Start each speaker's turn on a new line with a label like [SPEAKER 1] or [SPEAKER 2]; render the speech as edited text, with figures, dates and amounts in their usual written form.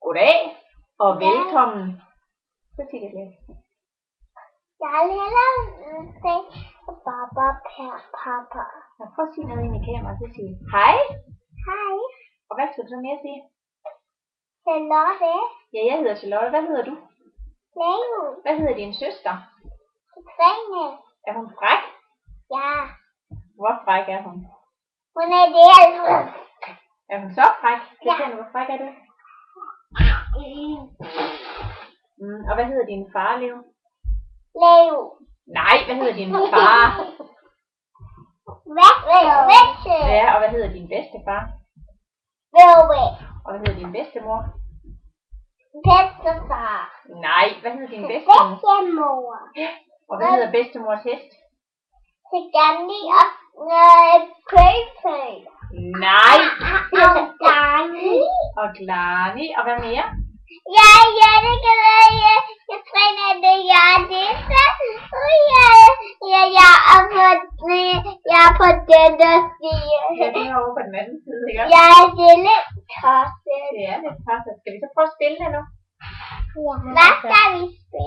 [SPEAKER 1] Goddag og velkommen. Så sig det lidt.
[SPEAKER 2] Jeg vil hellere se Baba Papa.
[SPEAKER 1] Jeg prøver at sige noget ind i kameraet, så sige hej.
[SPEAKER 2] Hej.
[SPEAKER 1] Og hvad skal du så mere sige?
[SPEAKER 2] Charlotte.
[SPEAKER 1] Ja, jeg hedder Charlotte. Hvad hedder du?
[SPEAKER 2] Leo.
[SPEAKER 1] Hvad hedder din søster?
[SPEAKER 2] Katrine.
[SPEAKER 1] Er hun fræk?
[SPEAKER 2] Ja.
[SPEAKER 1] Hvor fræk er hun?
[SPEAKER 2] Hun er det.
[SPEAKER 1] Er hun så fræk?
[SPEAKER 2] Ja.
[SPEAKER 1] Hvor fræk er du? Og hvad hedder din far, Leo?
[SPEAKER 2] Leo.
[SPEAKER 1] Nej, hvad hedder din far?
[SPEAKER 2] Vesse.
[SPEAKER 1] Ja, og hvad hedder din bedstefar?
[SPEAKER 2] Vove.
[SPEAKER 1] Og hvad hedder din bedstemor?
[SPEAKER 2] Bedstefar.
[SPEAKER 1] Nej, hvad hedder din bedstemor?
[SPEAKER 2] Bedstemor.
[SPEAKER 1] Og hvad hedder bedstemors hest?
[SPEAKER 2] Sigani og Køfe.
[SPEAKER 1] Nej.
[SPEAKER 2] Og Dani.
[SPEAKER 1] Og Glani. Og hvad mere?
[SPEAKER 2] Ja, det kan være, jeg træner det, jeg er det, jeg er på den der side.
[SPEAKER 1] Ja, det er over på den anden side, ikke?
[SPEAKER 2] Jeg er lidt tosset.
[SPEAKER 1] Det er lidt tosset. Skal vi så prøve at spille det nu?
[SPEAKER 2] Hvad skal vi spille?